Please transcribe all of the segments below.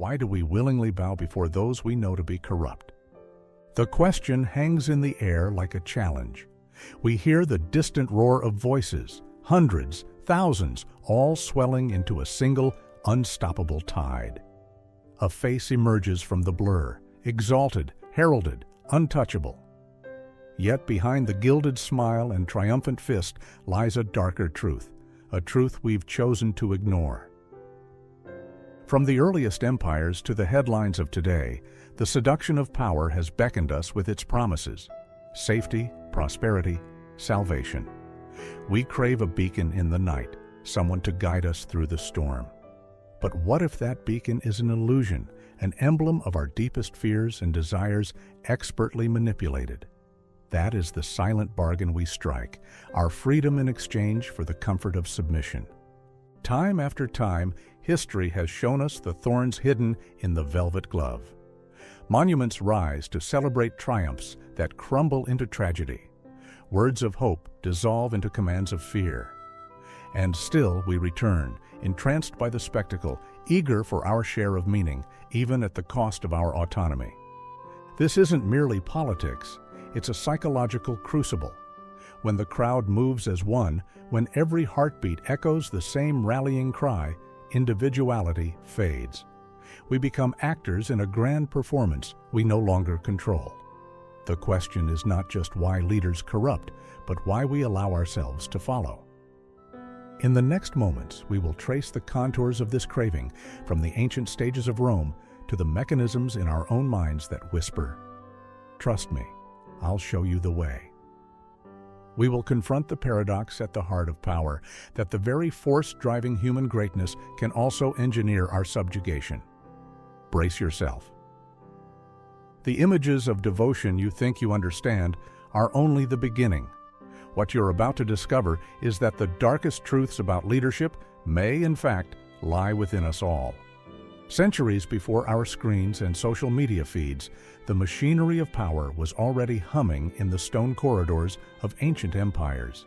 Why do we willingly bow before those we know to be corrupt? The question hangs in the air like a challenge. We hear the distant roar of voices, hundreds, thousands, all swelling into a single, unstoppable tide. A face emerges from the blur, exalted, heralded, untouchable. Yet behind the gilded smile and triumphant fist lies a darker truth, a truth we've chosen to ignore. From the earliest empires to the headlines of today, the seduction of power has beckoned us with its promises: safety, prosperity, salvation. We crave a beacon in the night, someone to guide us through the storm. But what if that beacon is an illusion, an emblem of our deepest fears and desires expertly manipulated? That is the silent bargain we strike, our freedom in exchange for the comfort of submission. Time after time, history has shown us the thorns hidden in the velvet glove. Monuments rise to celebrate triumphs that crumble into tragedy. Words of hope dissolve into commands of fear. And still we return, entranced by the spectacle, eager for our share of meaning, even at the cost of our autonomy. This isn't merely politics, it's a psychological crucible. When the crowd moves as one, when every heartbeat echoes the same rallying cry, individuality fades. We become actors in a grand performance we no longer control. The question is not just why leaders corrupt, but why we allow ourselves to follow. In the next moments, we will trace the contours of this craving from the ancient stages of Rome to the mechanisms in our own minds that whisper, "Trust me, I'll show you the way." We will confront the paradox at the heart of power, that the very force driving human greatness can also engineer our subjugation. Brace yourself. The images of devotion you think you understand are only the beginning. What you're about to discover is that the darkest truths about leadership may, in fact, lie within us all. Centuries before our screens and social media feeds, the machinery of power was already humming in the stone corridors of ancient empires.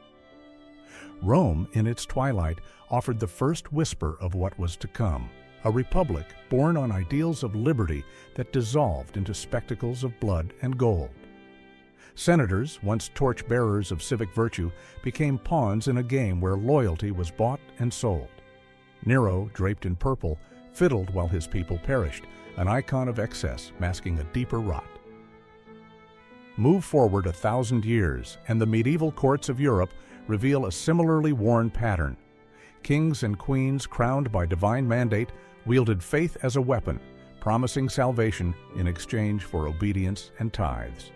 Rome, in its twilight, offered the first whisper of what was to come, a republic born on ideals of liberty that dissolved into spectacles of blood and gold. Senators, once torch-bearers of civic virtue, became pawns in a game where loyalty was bought and sold. Nero, draped in purple, fiddled while his people perished, an icon of excess masking a deeper rot. Move forward 1,000 years, and the medieval courts of Europe reveal a similarly worn pattern. Kings and queens crowned by divine mandate wielded faith as a weapon, promising salvation in exchange for obedience and tithes.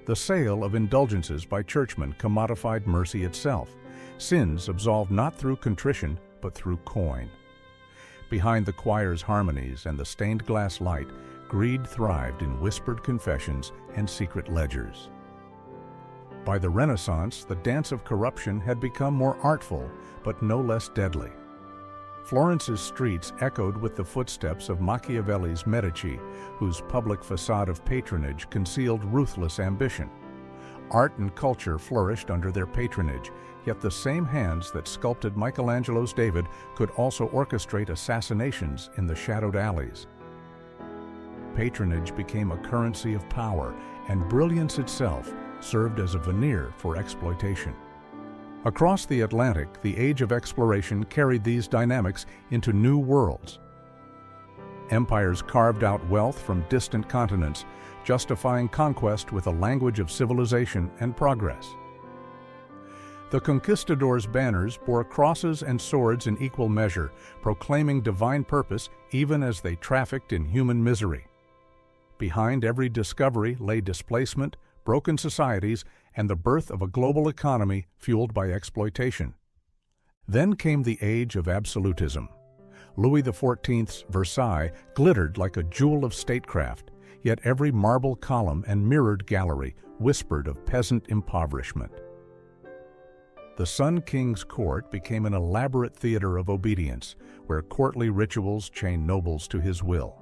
The sale of indulgences by churchmen commodified mercy itself, sins absolved not through contrition but through coin. Behind the choir's harmonies and the stained glass light, greed thrived in whispered confessions and secret ledgers. By the Renaissance, the dance of corruption had become more artful, but no less deadly. Florence's streets echoed with the footsteps of Machiavelli's Medici, whose public facade of patronage concealed ruthless ambition. Art and culture flourished under their patronage, yet the same hands that sculpted Michelangelo's David could also orchestrate assassinations in the shadowed alleys. Patronage became a currency of power, and brilliance itself served as a veneer for exploitation. Across the Atlantic, the age of exploration carried these dynamics into new worlds. Empires carved out wealth from distant continents, justifying conquest with a language of civilization and progress. The conquistadors' banners bore crosses and swords in equal measure, proclaiming divine purpose even as they trafficked in human misery. Behind every discovery lay displacement, broken societies, and the birth of a global economy fueled by exploitation. Then came the age of absolutism. Louis XIV's Versailles glittered like a jewel of statecraft, yet every marble column and mirrored gallery whispered of peasant impoverishment. The Sun King's court became an elaborate theater of obedience, where courtly rituals chained nobles to his will.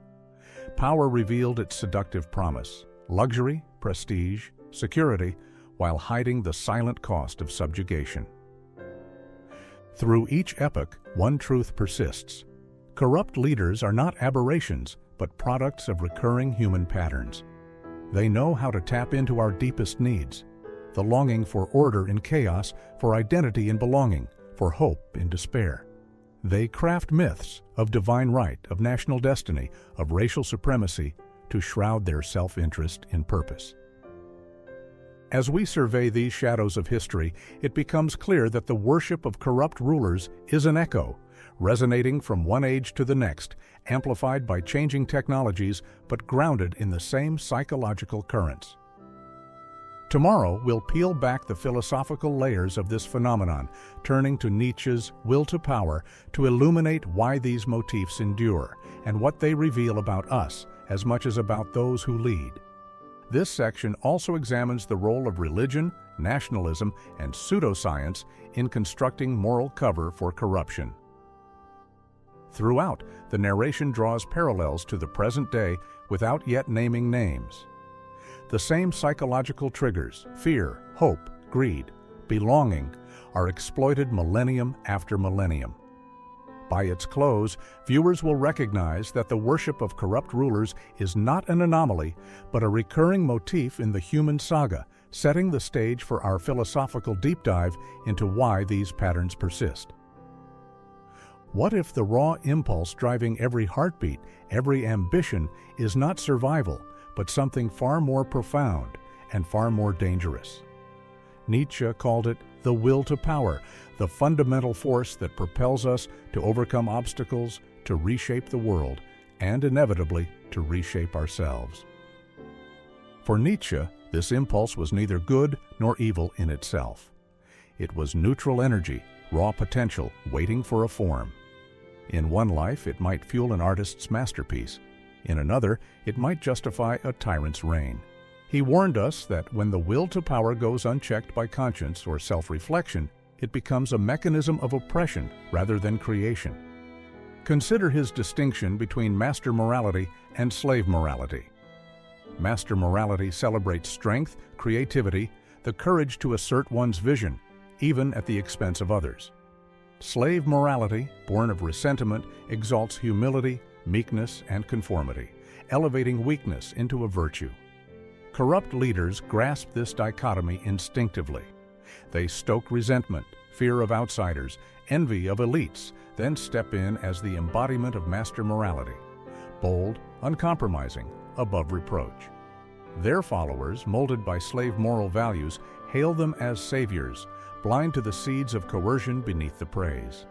Power revealed its seductive promise: luxury, prestige, security, while hiding the silent cost of subjugation. Through each epoch, one truth persists: Corrupt leaders are not aberrations, but products of recurring human patterns. They know how to tap into our deepest needs, the longing for order in chaos, for identity in belonging, for hope in despair. They craft myths of divine right, of national destiny, of racial supremacy, to shroud their self-interest in purpose. As we survey these shadows of history, it becomes clear that the worship of corrupt rulers is an echo, resonating from one age to the next, amplified by changing technologies, but grounded in the same psychological currents. Tomorrow, we'll peel back the philosophical layers of this phenomenon, turning to Nietzsche's will to power to illuminate why these motifs endure and what they reveal about us as much as about those who lead. This section also examines the role of religion, nationalism, and pseudoscience in constructing moral cover for corruption. Throughout, the narration draws parallels to the present day without yet naming names. The same psychological triggers, fear, hope, greed, belonging, are exploited millennium after millennium. By its close, viewers will recognize that the worship of corrupt rulers is not an anomaly, but a recurring motif in the human saga, setting the stage for our philosophical deep dive into why these patterns persist. What if the raw impulse driving every heartbeat, every ambition, is not survival, but something far more profound and far more dangerous? Nietzsche called it the will to power, the fundamental force that propels us to overcome obstacles, to reshape the world, and inevitably to reshape ourselves. For Nietzsche, this impulse was neither good nor evil in itself. It was neutral energy, raw potential, waiting for a form. In one life, it might fuel an artist's masterpiece. In another, it might justify a tyrant's reign. He warned us that when the will to power goes unchecked by conscience or self-reflection, it becomes a mechanism of oppression rather than creation. Consider his distinction between master morality and slave morality. Master morality celebrates strength, creativity, the courage to assert one's vision, even at the expense of others. Slave morality, born of ressentiment, exalts humility, meekness, and conformity, elevating weakness into a virtue. Corrupt leaders grasp this dichotomy instinctively. They stoke resentment, fear of outsiders, envy of elites, then step in as the embodiment of master morality, bold, uncompromising, above reproach. Their followers, molded by slave moral values, hail them as saviors, blind to the seeds of coercion beneath the praise.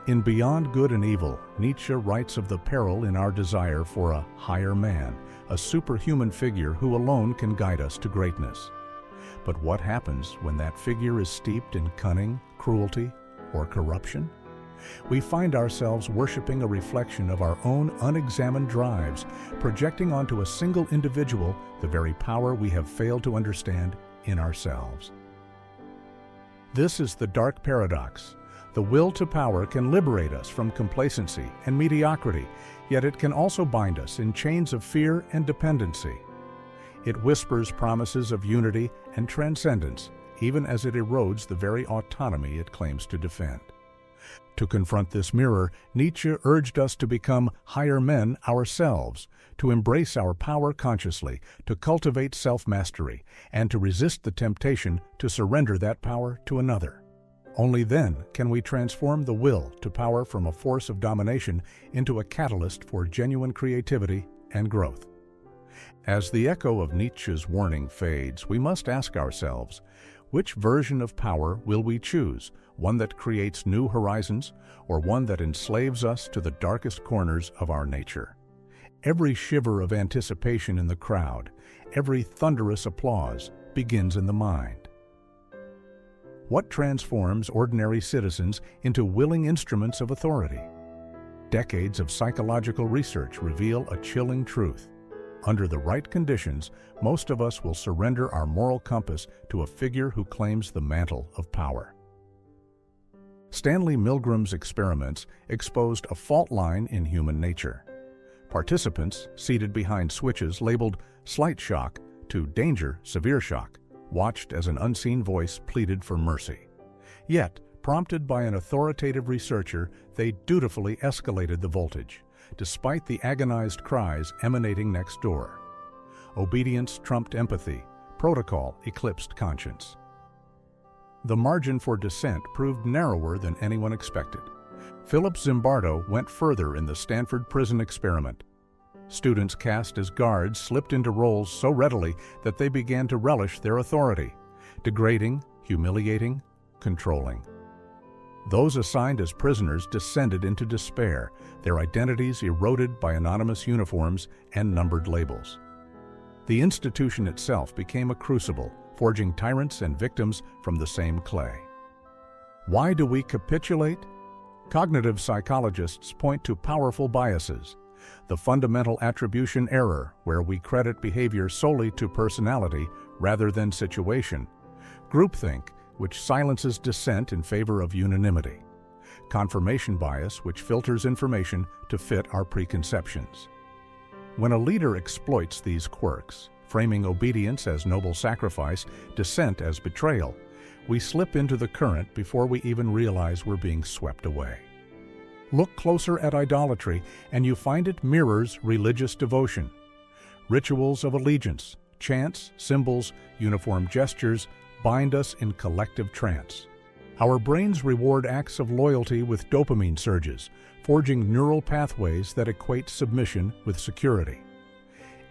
In Beyond Good and Evil, Nietzsche writes of the peril in our desire for a higher man, a superhuman figure who alone can guide us to greatness. But what happens when that figure is steeped in cunning, cruelty, or corruption? We find ourselves worshiping a reflection of our own unexamined drives, projecting onto a single individual the very power we have failed to understand in ourselves. This is the dark paradox. The will to power can liberate us from complacency and mediocrity, yet it can also bind us in chains of fear and dependency. It whispers promises of unity and transcendence, even as it erodes the very autonomy it claims to defend. To confront this mirror, Nietzsche urged us to become higher men ourselves, to embrace our power consciously, to cultivate self-mastery, and to resist the temptation to surrender that power to another. Only then can we transform the will to power from a force of domination into a catalyst for genuine creativity and growth. As the echo of Nietzsche's warning fades, we must ask ourselves, which version of power will we choose? One that creates new horizons, or one that enslaves us to the darkest corners of our nature? Every shiver of anticipation in the crowd, every thunderous applause, begins in the mind. What transforms ordinary citizens into willing instruments of authority? Decades of psychological research reveal a chilling truth. Under the right conditions, most of us will surrender our moral compass to a figure who claims the mantle of power. Stanley Milgram's experiments exposed a fault line in human nature. Participants, seated behind switches labeled slight shock to danger, severe shock, watched as an unseen voice pleaded for mercy. Yet, Prompted by an authoritative researcher, they dutifully escalated the voltage, despite the agonized cries emanating next door. Obedience trumped empathy. Protocol eclipsed conscience. The margin for dissent proved narrower than anyone expected. Philip Zimbardo went further in the Stanford prison experiment. Students cast as guards slipped into roles so readily that they began to relish their authority, degrading, humiliating, controlling. Those assigned as prisoners descended into despair, their identities eroded by anonymous uniforms and numbered labels. The institution itself became a crucible, forging tyrants and victims from the same clay. Why do we capitulate? Cognitive psychologists point to powerful biases. The fundamental attribution error, where we credit behavior solely to personality rather than situation. Groupthink, which silences dissent in favor of unanimity. Confirmation bias, which filters information to fit our preconceptions. When a leader exploits these quirks, framing obedience as noble sacrifice, dissent as betrayal, we slip into the current before we even realize we're being swept away. Look closer at idolatry, and you find it mirrors religious devotion. Rituals of allegiance, chants, symbols, uniform gestures bind us in collective trance. Our brains reward acts of loyalty with dopamine surges, forging neural pathways that equate submission with security.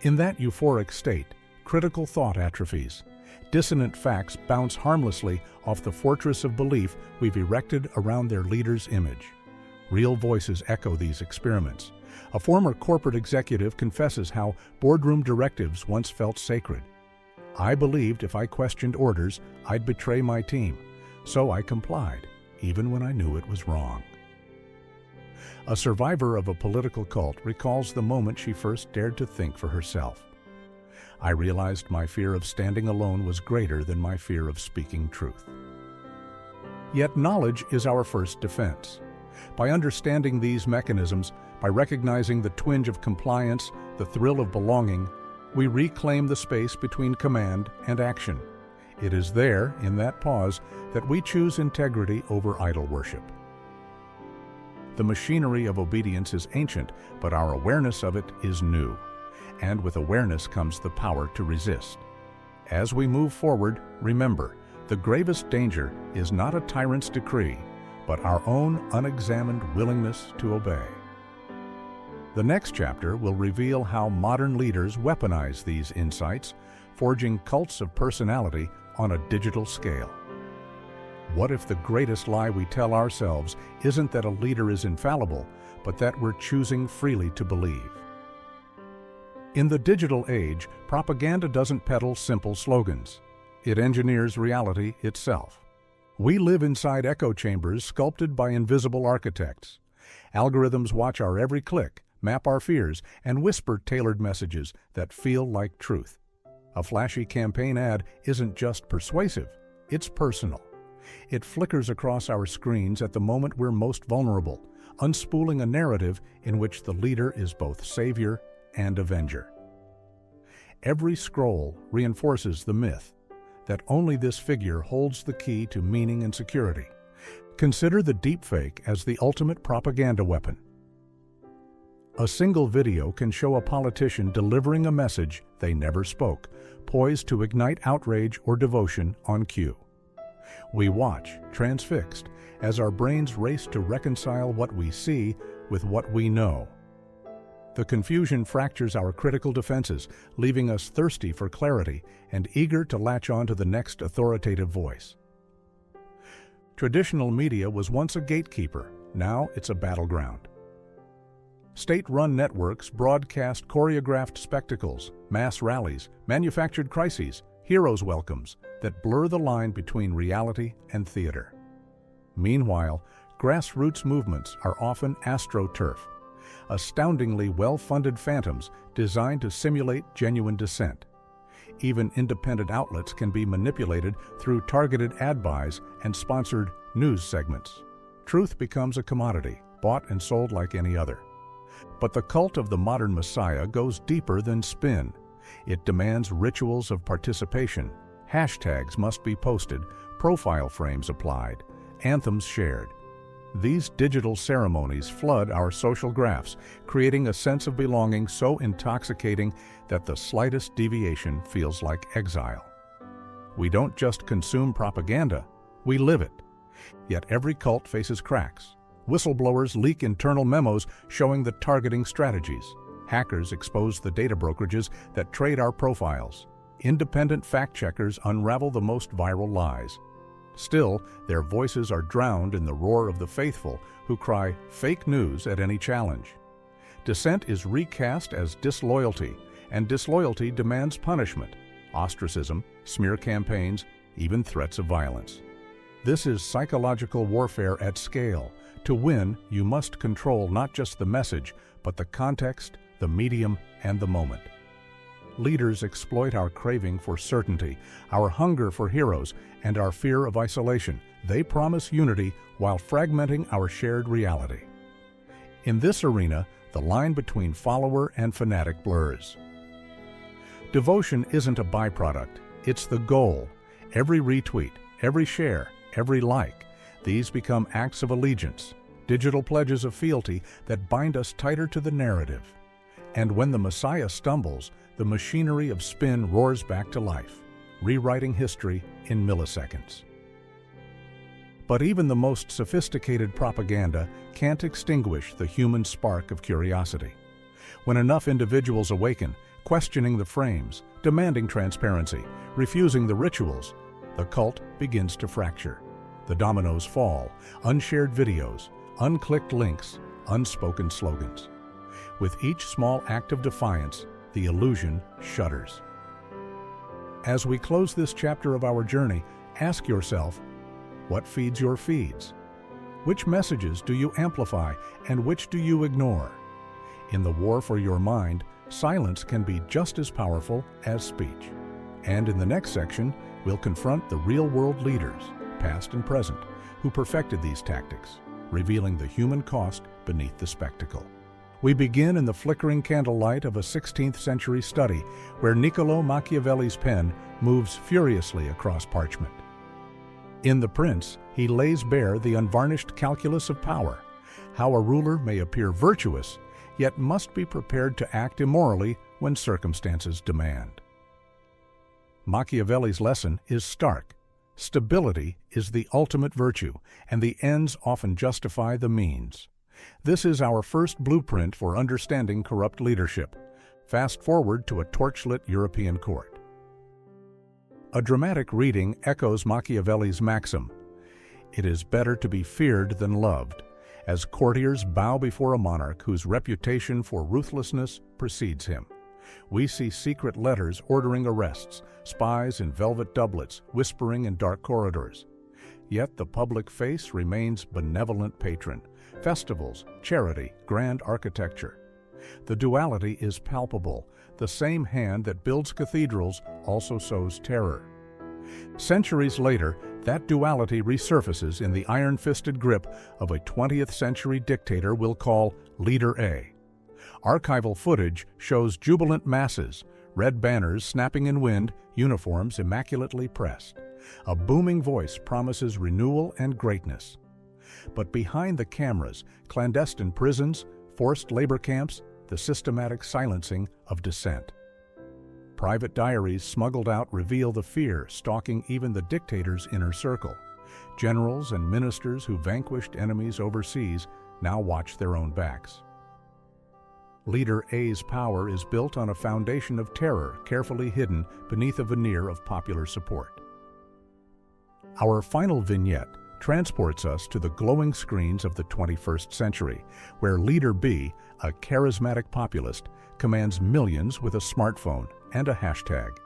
In that euphoric state, critical thought atrophies. Dissonant facts bounce harmlessly off the fortress of belief we've erected around their leader's image. Real voices echo these experiments. A former corporate executive confesses how boardroom directives once felt sacred. I believed if I questioned orders, I'd betray my team, so I complied, even when I knew it was wrong. A survivor of a political cult recalls the moment she first dared to think for herself. I realized my fear of standing alone was greater than my fear of speaking truth. Yet knowledge is our first defense. By understanding these mechanisms, by recognizing the twinge of compliance, the thrill of belonging, we reclaim the space between command and action. It is there, in that pause, that we choose integrity over idol worship. The machinery of obedience is ancient, but our awareness of it is new. And with awareness comes the power to resist. As we move forward, remember, the gravest danger is not a tyrant's decree, but our own unexamined willingness to obey. The next chapter will reveal how modern leaders weaponize these insights, forging cults of personality on a digital scale. What if the greatest lie we tell ourselves isn't that a leader is infallible, but that we're choosing freely to believe? In the digital age, propaganda doesn't peddle simple slogans. It engineers reality itself. We live inside echo chambers sculpted by invisible architects. Algorithms watch our every click, map our fears, and whisper tailored messages that feel like truth. A flashy campaign ad isn't just persuasive, it's personal. It flickers across our screens at the moment we're most vulnerable, unspooling a narrative in which the leader is both savior and avenger. Every scroll reinforces the myth that only this figure holds the key to meaning and security. Consider the deepfake as the ultimate propaganda weapon. A single video can show a politician delivering a message they never spoke, poised to ignite outrage or devotion on cue. We watch, transfixed, as our brains race to reconcile what we see with what we know. The confusion fractures our critical defenses, leaving us thirsty for clarity and eager to latch on to the next authoritative voice. Traditional media was once a gatekeeper, now it's a battleground. State-run networks broadcast choreographed spectacles, mass rallies, manufactured crises, heroes' welcomes that blur the line between reality and theater. Meanwhile, grassroots movements are often astroturf, astoundingly well-funded phantoms designed to simulate genuine dissent. Even independent outlets can be manipulated through targeted ad buys and sponsored news segments. Truth becomes a commodity, bought and sold like any other. But the cult of the modern Messiah goes deeper than spin. It demands rituals of participation. Hashtags must be posted, profile frames applied, anthems shared. These digital ceremonies flood our social graphs, creating a sense of belonging so intoxicating that the slightest deviation feels like exile. We don't just consume propaganda, we live it. Yet every cult faces cracks. Whistleblowers leak internal memos showing the targeting strategies. Hackers expose the data brokerages that trade our profiles. Independent fact-checkers unravel the most viral lies. Still, their voices are drowned in the roar of the faithful who cry fake news at any challenge. Dissent is recast as disloyalty, and disloyalty demands punishment, ostracism, smear campaigns, even threats of violence. This is psychological warfare at scale. To win, you must control not just the message, but the context, the medium, and the moment. Leaders exploit our craving for certainty, our hunger for heroes, and our fear of isolation. They promise unity while fragmenting our shared reality. In this arena, the line between follower and fanatic blurs. Devotion isn't a byproduct, it's the goal. Every retweet, every share, every like, these become acts of allegiance, digital pledges of fealty that bind us tighter to the narrative. And when the Messiah stumbles, the machinery of spin roars back to life, rewriting history in milliseconds. But even the most sophisticated propaganda can't extinguish the human spark of curiosity. When enough individuals awaken, questioning the frames, demanding transparency, refusing the rituals, the cult begins to fracture. The dominoes fall, unshared videos, unclicked links, unspoken slogans. With each small act of defiance, the illusion shudders. As we close this chapter of our journey, ask yourself, what feeds your feeds? Which messages do you amplify and which do you ignore? In the war for your mind, silence can be just as powerful as speech. And in the next section, we'll confront the real-world leaders, past and present, who perfected these tactics, revealing the human cost beneath the spectacle. We begin in the flickering candlelight of a 16th century study where Niccolò Machiavelli's pen moves furiously across parchment. In The Prince, he lays bare the unvarnished calculus of power, how a ruler may appear virtuous, yet must be prepared to act immorally when circumstances demand. Machiavelli's lesson is stark. Stability is the ultimate virtue, and the ends often justify the means. This is our first blueprint for understanding corrupt leadership. Fast forward to a torchlit European court. A dramatic reading echoes Machiavelli's maxim, "It is better to be feared than loved," as courtiers bow before a monarch whose reputation for ruthlessness precedes him. We see secret letters ordering arrests, spies in velvet doublets whispering in dark corridors. Yet the public face remains benevolent patron. Festivals, charity, grand architecture. The duality is palpable. The same hand that builds cathedrals also sows terror. Centuries later, that duality resurfaces in the iron-fisted grip of a 20th century dictator we'll call Leader A. Archival footage shows jubilant masses, red banners snapping in wind, uniforms immaculately pressed. A booming voice promises renewal and greatness. But behind the cameras, clandestine prisons, forced labor camps, the systematic silencing of dissent. Private diaries smuggled out reveal the fear stalking even the dictator's inner circle. Generals and ministers who vanquished enemies overseas now watch their own backs. Leader A's power is built on a foundation of terror carefully hidden beneath a veneer of popular support. Our final vignette transports us to the glowing screens of the 21st century, where Leader B, a charismatic populist, commands millions with a smartphone and a hashtag.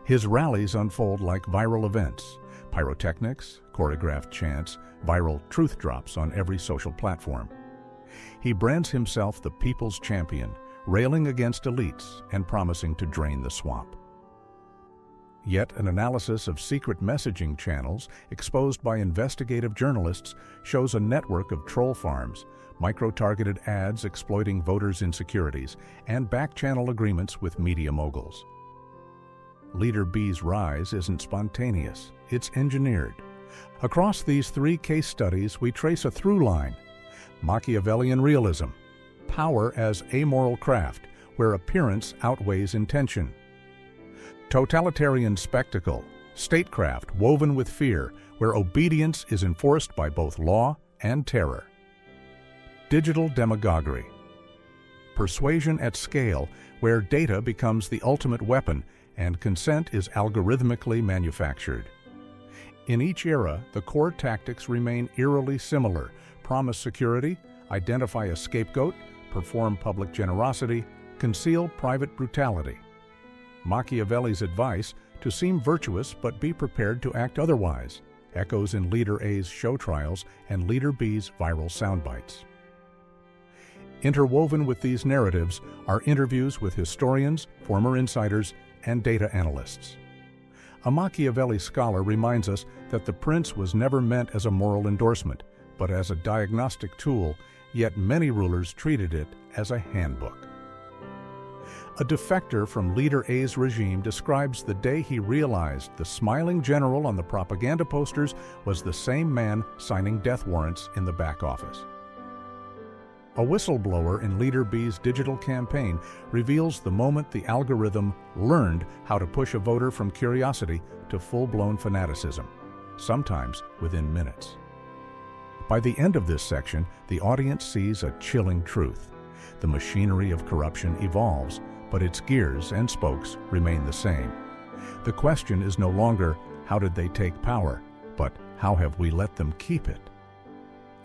His rallies unfold like viral events, pyrotechnics, choreographed chants, viral truth drops on every social platform. He brands himself the people's champion, railing against elites and promising to drain the swamp. Yet an analysis of secret messaging channels exposed by investigative journalists shows a network of troll farms, micro-targeted ads exploiting voters' insecurities, and back-channel agreements with media moguls. Leader B's rise isn't spontaneous, it's engineered. Across these 3 case studies, we trace a through line: Machiavellian realism, power as amoral craft, where appearance outweighs intention; totalitarian spectacle, statecraft woven with fear, where obedience is enforced by both law and terror; digital demagoguery, persuasion at scale, where data becomes the ultimate weapon and consent is algorithmically manufactured. In each era, the core tactics remain eerily similar: promise security, identify a scapegoat, perform public generosity, conceal private brutality. Machiavelli's advice, to seem virtuous but be prepared to act otherwise, echoes in Leader A's show trials and Leader B's viral soundbites. Interwoven with these narratives are interviews with historians, former insiders, and data analysts. A Machiavelli scholar reminds us that the prince was never meant as a moral endorsement, but as a diagnostic tool, yet many rulers treated it as a handbook. A defector from Leader A's regime describes the day he realized the smiling general on the propaganda posters was the same man signing death warrants in the back office. A whistleblower in Leader B's digital campaign reveals the moment the algorithm learned how to push a voter from curiosity to full-blown fanaticism, sometimes within minutes. By the end of this section, the audience sees a chilling truth. The machinery of corruption evolves, but its gears and spokes remain the same. The question is no longer, how did they take power, but how have we let them keep it?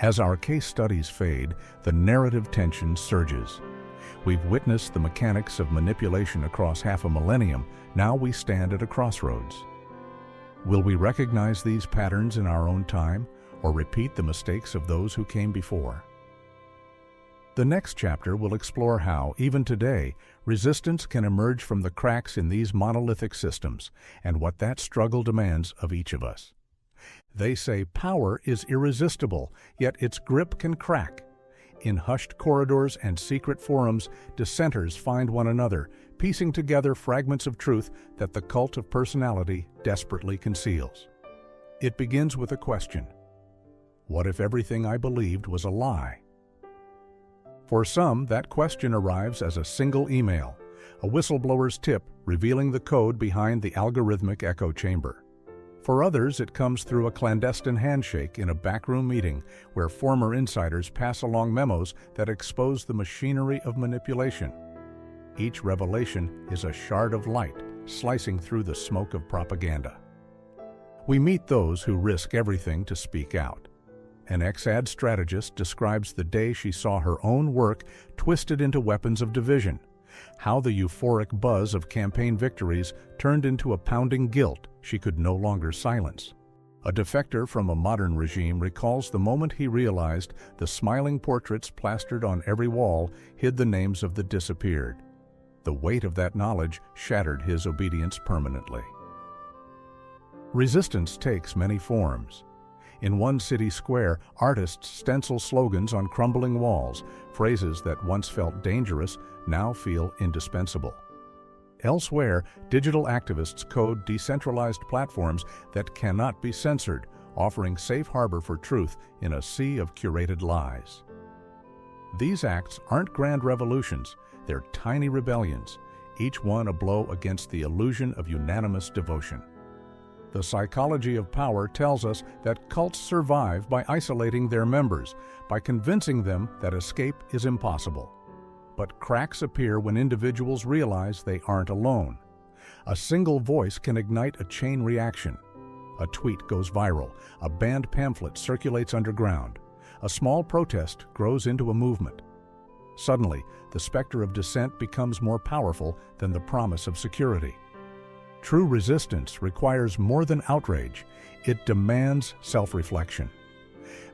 As our case studies fade, the narrative tension surges. We've witnessed the mechanics of manipulation across half a millennium. Now we stand at a crossroads. Will we recognize these patterns in our own time, or repeat the mistakes of those who came before? The next chapter will explore how, even today, resistance can emerge from the cracks in these monolithic systems, and what that struggle demands of each of us. They say power is irresistible, yet its grip can crack. In hushed corridors and secret forums, dissenters find one another, piecing together fragments of truth that the cult of personality desperately conceals. It begins with a question: what if everything I believed was a lie? For some, that question arrives as a single email, a whistleblower's tip revealing the code behind the algorithmic echo chamber. For others, it comes through a clandestine handshake in a backroom meeting where former insiders pass along memos that expose the machinery of manipulation. Each revelation is a shard of light slicing through the smoke of propaganda. We meet those who risk everything to speak out. An ex-ad strategist describes the day she saw her own work twisted into weapons of division, how the euphoric buzz of campaign victories turned into a pounding guilt she could no longer silence. A defector from a modern regime recalls the moment he realized the smiling portraits plastered on every wall hid the names of the disappeared. The weight of that knowledge shattered his obedience permanently. Resistance takes many forms. In one city square, artists stencil slogans on crumbling walls, phrases that once felt dangerous now feel indispensable. Elsewhere, digital activists code decentralized platforms that cannot be censored, offering safe harbor for truth in a sea of curated lies. These acts aren't grand revolutions, they're tiny rebellions, each one a blow against the illusion of unanimous devotion. The psychology of power tells us that cults survive by isolating their members, by convincing them that escape is impossible. But cracks appear when individuals realize they aren't alone. A single voice can ignite a chain reaction. A tweet goes viral, a banned pamphlet circulates underground, a small protest grows into a movement. Suddenly, the specter of dissent becomes more powerful than the promise of security. True resistance requires more than outrage. It demands self-reflection.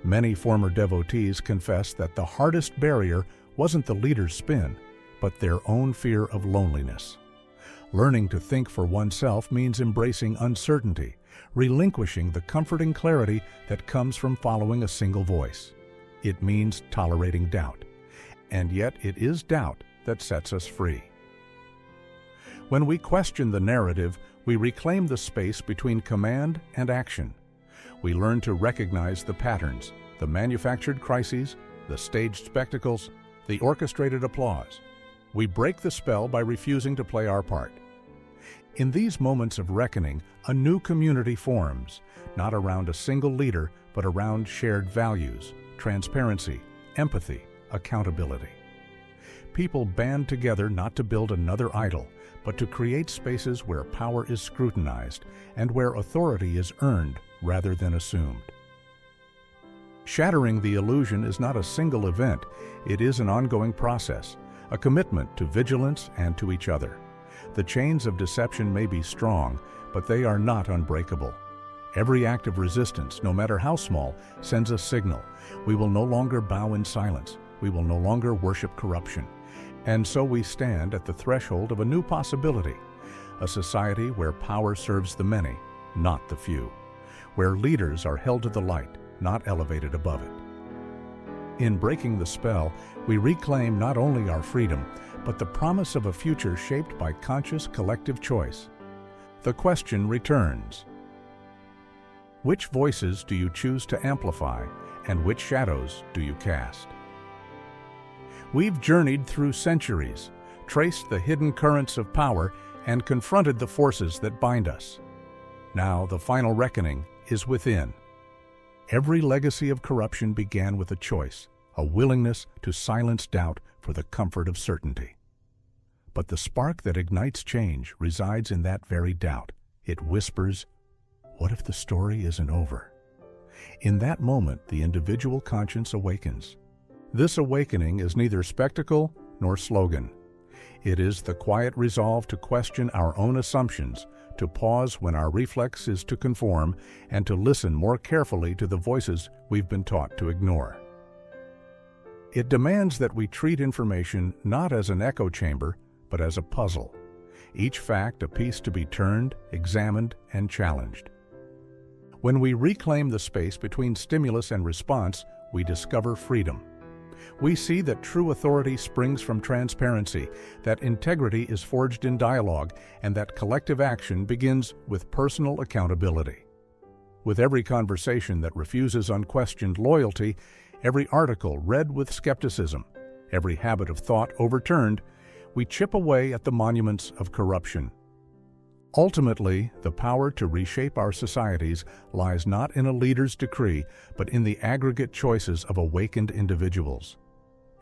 Many former devotees confess that the hardest barrier wasn't the leader's spin, but their own fear of loneliness. Learning to think for oneself means embracing uncertainty, relinquishing the comforting clarity that comes from following a single voice. It means tolerating doubt. And yet it is doubt that sets us free. When we question the narrative, we reclaim the space between command and action. We learn to recognize the patterns, the manufactured crises, the staged spectacles, the orchestrated applause. We break the spell by refusing to play our part. In these moments of reckoning, a new community forms, not around a single leader, but around shared values, transparency, empathy, accountability. People band together not to build another idol, but to create spaces where power is scrutinized and where authority is earned rather than assumed. Shattering the illusion is not a single event, it is an ongoing process, a commitment to vigilance and to each other. The chains of deception may be strong, but they are not unbreakable. Every act of resistance, no matter how small, sends a signal. We will no longer bow in silence. We will no longer worship corruption. And so we stand at the threshold of a new possibility, a society where power serves the many, not the few, where leaders are held to the light, not elevated above it. In breaking the spell, we reclaim not only our freedom, but the promise of a future shaped by conscious collective choice. The question returns: which voices do you choose to amplify, and which shadows do you cast? We've journeyed through centuries, traced the hidden currents of power, and confronted the forces that bind us. Now the final reckoning is within. Every legacy of corruption began with a choice, a willingness to silence doubt for the comfort of certainty. But the spark that ignites change resides in that very doubt. It whispers, "What if the story isn't over?" In that moment, the individual conscience awakens. This awakening is neither spectacle nor slogan. It is the quiet resolve to question our own assumptions, to pause when our reflex is to conform, and to listen more carefully to the voices we've been taught to ignore. It demands that we treat information not as an echo chamber, but as a puzzle, each fact a piece to be turned, examined, and challenged. When we reclaim the space between stimulus and response, we discover freedom. We see that true authority springs from transparency, that integrity is forged in dialogue, and that collective action begins with personal accountability. With every conversation that refuses unquestioned loyalty, every article read with skepticism, every habit of thought overturned, we chip away at the monuments of corruption. Ultimately, the power to reshape our societies lies not in a leader's decree, but in the aggregate choices of awakened individuals.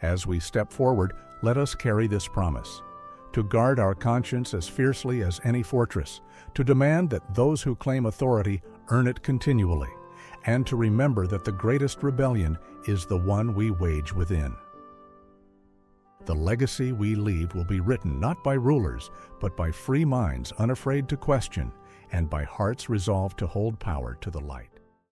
As we step forward, let us carry this promise: to guard our conscience as fiercely as any fortress, to demand that those who claim authority earn it continually, and to remember that the greatest rebellion is the one we wage within. The legacy we leave will be written not by rulers, but by free minds unafraid to question, and by hearts resolved to hold power to the light.